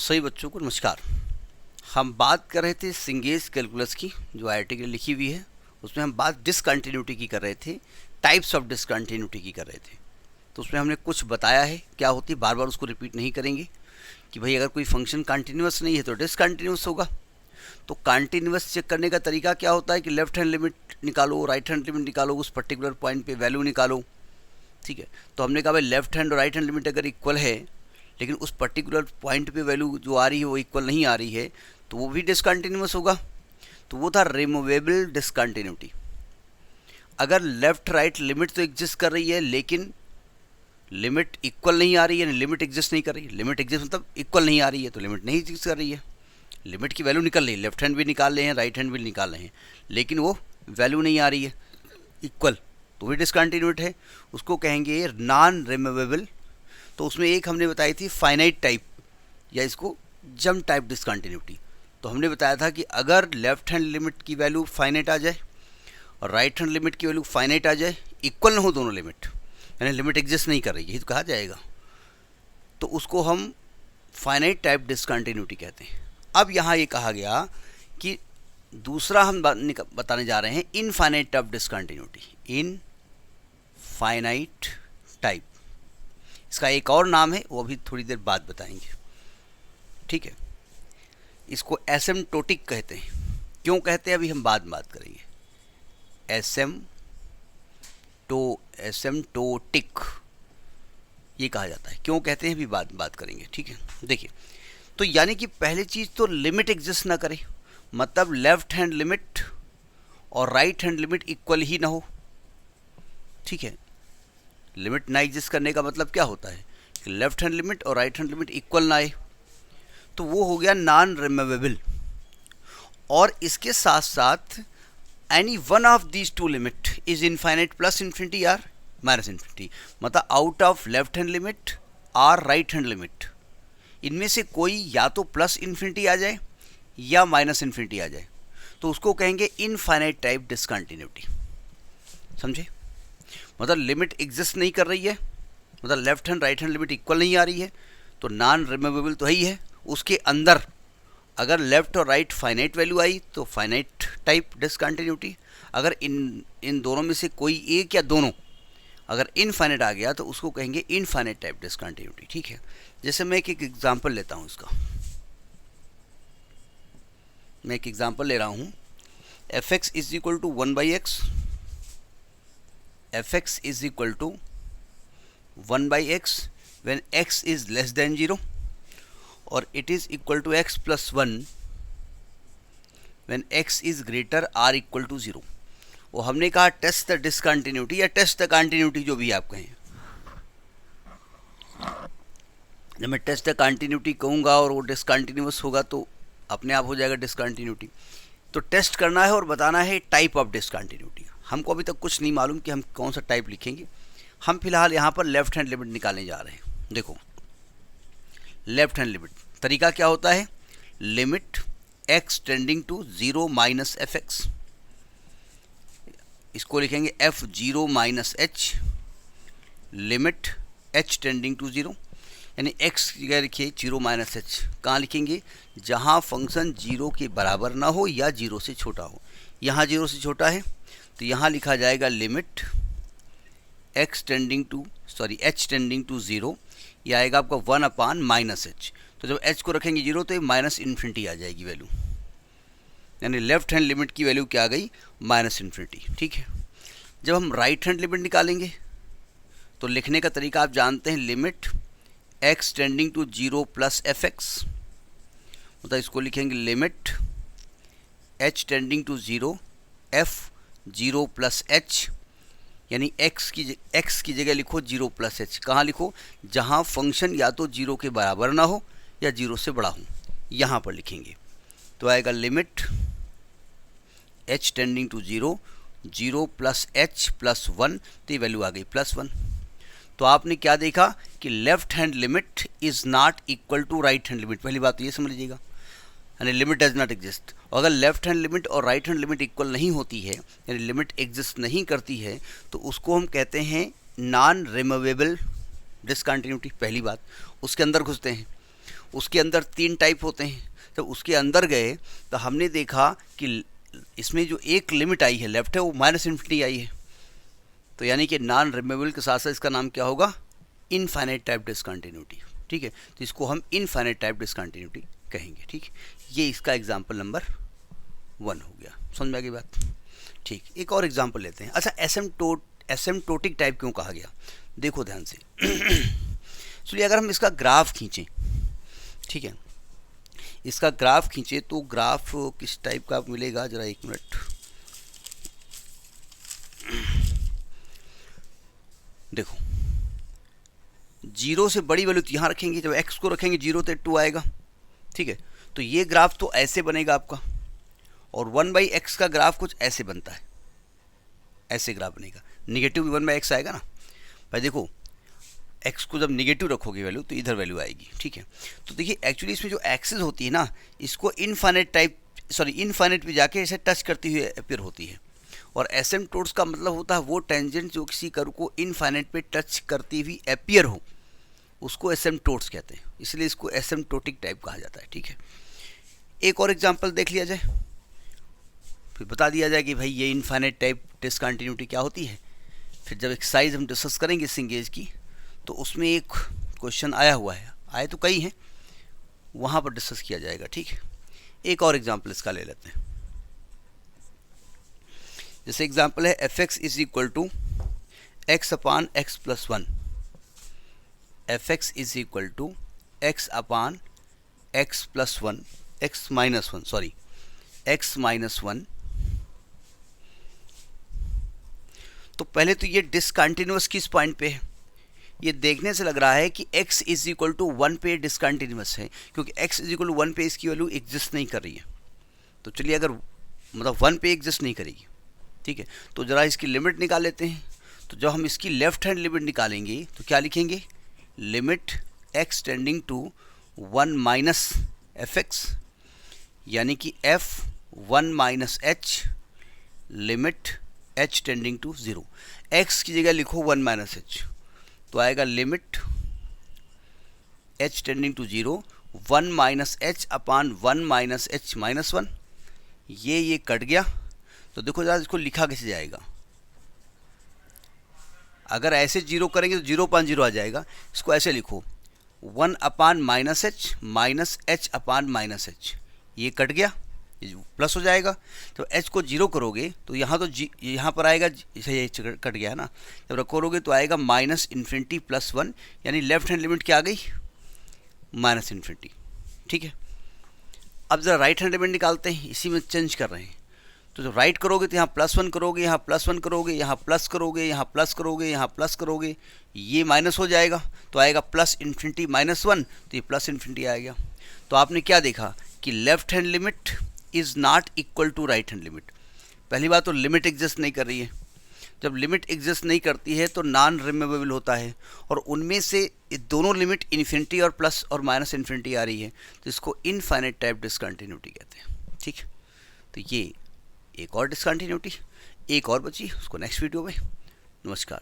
सभी बच्चों को नमस्कार। हम बात कर रहे थे सिंगेज कैलकुलस की, जो आईआईटी के लिए लिखी हुई है। उसमें हम बात डिसकंटिन्यूटी की कर रहे थे, टाइप्स ऑफ डिसकंटिन्यूटी की कर रहे थे। तो उसमें हमने कुछ बताया है क्या होती है, बार बार उसको रिपीट नहीं करेंगे कि भाई अगर कोई फंक्शन कंटिन्यूस नहीं है तो डिसकंटिन्यूस होगा। तो कंटिन्यूस चेक करने का तरीका क्या होता है कि लेफ्ट हैंड लिमिट निकालो, राइट हैंड लिमिट निकालो, उस पर्टिकुलर पॉइंट पे वैल्यू निकालो। ठीक है, तो हमने कहा भाई लेफ्ट हैंड और राइट हैंड लिमिट अगर इक्वल है लेकिन उस पर्टिकुलर पॉइंट पे वैल्यू जो आ रही है वो इक्वल नहीं आ रही है तो वो भी डिसकंटिन्यूस होगा। तो वो था रिमूवेबल डिसकंटिन्यूटी। अगर लेफ्ट राइट लिमिट तो एग्जिस्ट कर रही है लेकिन लिमिट इक्वल नहीं आ रही है, लिमिट एग्जिस्ट नहीं कर रही है। लिमिट एग्जिस्ट मतलब इक्वल नहीं आ रही है, तो लिमिट नहीं एग्जिस्ट कर रही है। लिमिट की वैल्यू निकल रही है, लेफ्ट हैंड भी निकाल रहे हैं, राइट हैंड भी निकाल रहे हैं, लेकिन वो वैल्यू नहीं आ रही है इक्वल, तो भी डिसकंटिन्यूट है। उसको कहेंगे नॉन रिमूवेबल। तो उसमें एक हमने बताई थी फाइनाइट टाइप या इसको जम टाइप डिसकंटिन्यूटी। तो हमने बताया था कि अगर लेफ्ट हैंड लिमिट की वैल्यू फाइनाइट आ जाए और राइट हैंड लिमिट की वैल्यू फाइनाइट आ जाए, इक्वल ना हो दोनों लिमिट, यानी लिमिट एग्जिस्ट नहीं कर रही है तो कहा जाएगा, तो उसको हम फाइनाइट टाइप डिसकंटिन्यूटी कहते हैं। अब यहाँ ये कहा गया कि दूसरा हम बताने जा रहे हैं infinite type discontinuity. Infinite type, इसका एक और नाम है, वो अभी थोड़ी देर बाद बताएंगे। ठीक है, इसको एसिम्प्टोटिक कहते हैं। क्यों कहते हैं अभी हम बाद में बात करेंगे। एसिम्प्टोटिक ये कहा जाता है, क्यों कहते हैं अभी बाद में बात करेंगे। ठीक है, देखिए, तो यानी कि पहली चीज़ तो लिमिट एग्जिस्ट ना करे, मतलब लेफ्ट हैंड लिमिट और राइट हैंड लिमिट इक्वल ही ना हो। ठीक है, लिमिट ना एग्जिस्ट करने का मतलब क्या होता है कि लेफ्ट हैंड लिमिट और राइट हैंड लिमिट इक्वल ना आए, तो वो हो गया नॉन रिमूवेबल। और इसके साथ साथ any one of these two limit is infinite plus infinity or minus infinity, मतलब out of left hand limit और राइट हैंड लिमिट, इनमें से कोई या तो प्लस इन्फिनिटी आ जाए या माइनस इन्फिनिटी आ जाए, तो उसको कहेंगे इनफाइनाइट टाइप डिसकंटिन्यूटी। समझे, मतलब लिमिट एग्जिस्ट नहीं कर रही है, मतलब left hand right hand limit equal नहीं आ रही है, तो नॉन रिमूवेबल तो ही है। उसके अंदर अगर लेफ्ट और राइट फाइनाइट वैल्यू आई तो फाइनाइट टाइप डिसकंटिन्यूटी। अगर इन दोनों में से कोई एक या दोनों अगर इनफाइनाइट आ गया तो उसको कहेंगे इनफाइनाइट टाइप डिसकंटिन्यूटी। ठीक है, जैसे मैं एक एग्जांपल लेता हूँ इसका। मैं एक एग्जांपल ले रहा हूँ, fx is equal to 1/x, fx is equal to 1/x when x is less than 0 और it is equal to x plus 1 when x is greater or equal to 0। वो हमने कहा टेस्ट द डिसकंटिन्यूटी या test the continuity, जो भी आप कहें। जब मैं टेस्ट द कंटिन्यूटी कहूँगा और वो डिसकंटिन्यूस होगा तो अपने आप हो जाएगा डिसकंटिन्यूटी। तो टेस्ट करना है और बताना है टाइप ऑफ डिसकंटिन्यूटी। हमको अभी तक कुछ नहीं मालूम कि हम कौन सा टाइप लिखेंगे। हम फिलहाल यहाँ पर लेफ्ट हैंड लिमिट निकालने जा रहे हैं। देखो, लेफ्ट हैंड लिमिट तरीका क्या होता है, limit x tending to 0 minus fx, इसको लिखेंगे f0 minus h, limit h tending to 0, यानी x की जगह लिखिए 0 माइनस h। कहाँ लिखेंगे, जहाँ फंक्शन 0 के बराबर ना हो या 0 से छोटा हो। यहाँ 0 से छोटा है तो यहाँ लिखा जाएगा लिमिट h टेंडिंग टू 0, यह आएगा आपका 1 माइनस h। तो जब h को रखेंगे 0 तो ये माइनस इन्फिनिटी आ जाएगी वैल्यू, यानी लेफ्ट हैंड लिमिट की वैल्यू क्या आ गई, माइनस इन्फिनिटी। ठीक है, जब हम राइट हैंड लिमिट निकालेंगे तो लिखने का तरीका आप जानते हैं, limit x tending to 0 plus fx, मतलब इसको लिखेंगे limit h tending to 0 f0 plus h, यानी x की जगह लिखो 0 प्लस h। कहाँ लिखो, जहाँ फंक्शन या तो 0 के बराबर ना हो या 0 से बड़ा हो, यहाँ पर लिखेंगे। तो आएगा limit h tending to 0 plus h plus 1, तो ये वैल्यू आ गई प्लस 1। तो आपने क्या देखा कि left hand limit is not equal to right hand limit. पहली बात तो ये समझ लीजिएगा, यानी लिमिट डज नॉट एग्जिस्ट। और अगर लेफ्ट हैंड लिमिट और राइट हैंड लिमिट इक्वल नहीं होती है, यानी लिमिट एग्जिस्ट नहीं करती है, तो उसको हम कहते हैं नॉन रिमूवेबल डिसकंटिन्यूटी। पहली बात, उसके अंदर घुसते हैं। उसके अंदर 3 टाइप होते हैं। जब उसके अंदर गए तो हमने देखा कि इसमें जो एक लिमिट आई है लेफ्ट है वो माइनस इन्फिनिटी आई है, तो यानी कि नॉन रिमेबल के साथ साथ इसका नाम क्या होगा, इनफाइनाइट टाइप डिसकंटिन्यूटी। ठीक है, तो इसको हम इनफाइनाइट टाइप डिसकंटिन्यूटी कहेंगे। ठीक, ये इसका एग्जाम्पल नंबर 1 हो गया। समझ में आ गई बात? ठीक, एक और एग्जाम्पल लेते हैं। अच्छा, एसिम्प्टोटिक टाइप क्यों कहा गया, देखो ध्यान से। चलिए अगर हम इसका ग्राफ खींचें, ठीक है, इसका ग्राफ खींचे तो ग्राफ किस टाइप का मिलेगा, जरा एक मिनट। देखो, 0 से बड़ी वैल्यू यहाँ रखेंगे, जब x को रखेंगे 0 तो 2 आएगा। ठीक है, तो ये ग्राफ तो ऐसे बनेगा आपका, और 1/x का ग्राफ कुछ ऐसे बनता है, ऐसे ग्राफ बनेगा। निगेटिव भी 1/x आएगा ना भाई। देखो x को जब निगेटिव रखोगे वैल्यू तो इधर वैल्यू आएगी। ठीक है, तो देखिए एक्चुअली इसमें जो एक्सिस होती है ना, इसको इनफाइनाइट पे जाके ऐसे टच करती हुई अपीयर होती है, और एसिम्प्टोट्स का मतलब होता है वो टेंजेंट जो किसी कर्व को इनफाइनाइट पे टच करती हुई अपीयर हो, उसको एसिम्प्टोट्स कहते हैं, इसलिए इसको एसिम्प्टोटिक टाइप कहा जाता है। ठीक है, एक और एग्जाम्पल देख लिया जाए, फिर बता दिया जाए कि भाई ये इनफाइनाइट टाइप डिसकंटिन्यूटी क्या होती है। फिर जब एक्सरसाइज हम डिस्कस करेंगे सिंगेज की, तो उसमें एक क्वेश्चन आया हुआ है, आए तो कई हैं, वहाँ पर डिस्कस किया जाएगा। ठीक है, एक और एग्जाम्पल इसका ले लेते हैं। जैसे एग्जाम्पल है f(x) is equal to x upon x plus 1। f(x) is equal to x upon x plus 1, x minus 1, sorry x minus 1। तो पहले तो ये डिसकंटिन्यूअस किस पॉइंट पे है, ये देखने से लग रहा है कि x इज इक्वल टू 1 पे डिसकंटिन्यूअस है, क्योंकि x इज इक्वल टू 1 पे इसकी वैल्यू एग्जिस्ट नहीं कर रही है। तो चलिए अगर मतलब 1 पे एग्जिस्ट नहीं करेगी, ठीक है, तो ज़रा इसकी लिमिट निकाल लेते हैं। तो जब हम इसकी लेफ्ट हैंड लिमिट निकालेंगे तो क्या लिखेंगे, limit x tending to 1 minus f(x), यानी कि f(1 minus h) limit h tending to 0। x की जगह लिखो 1 माइनस h, तो आएगा limit h tending to 0 1 minus h upon 1 minus h minus 1। ये कट गया, तो देखो ज़रा इसको लिखा कैसे जाएगा। अगर ऐसे 0 करेंगे तो 0/0 आ जाएगा। इसको ऐसे लिखो 1 upon minus h upon minus h, ये कट गया, प्लस हो जाएगा। तो h को 0 करोगे तो यहाँ तो यहाँ पर आएगा, ये कट गया है ना, जब रखोगे तो आएगा माइनस इन्फिनिटी प्लस 1, यानी लेफ्ट हैंड लिमिट क्या आ गई, माइनस इन्फिनिटी। ठीक है, अब ज़रा राइट हैंड लिमिट निकालते हैं, इसी में चेंज कर रहे हैं। तो जब राइट करोगे तो यहाँ +1 करोगे, यहाँ +1 करोगे, यहाँ प्लस करोगे, यहाँ प्लस करोगे, यहाँ प्लस करोगे, ये माइनस हो जाएगा, तो आएगा प्लस इन्फिनिटी माइनस 1, तो ये प्लस इन्फिनिटी आ गया। तो आपने क्या देखा कि left hand limit is not equal to right hand limit. पहली बात तो लिमिट एग्जिस्ट नहीं कर रही है। जब लिमिट एग्जिस्ट नहीं करती है तो नॉन रिमूवेबल होता है, और उनमें से दोनों लिमिट इन्फिनिटी और प्लस और माइनस इन्फिनिटी आ रही है, तो इसको इनफाइनाइट टाइप डिसकंटिन्यूटी कहते हैं। ठीक, तो ये एक और डिसकंटिन्यूटी, एक और बची, उसको नेक्स्ट वीडियो में। नमस्कार।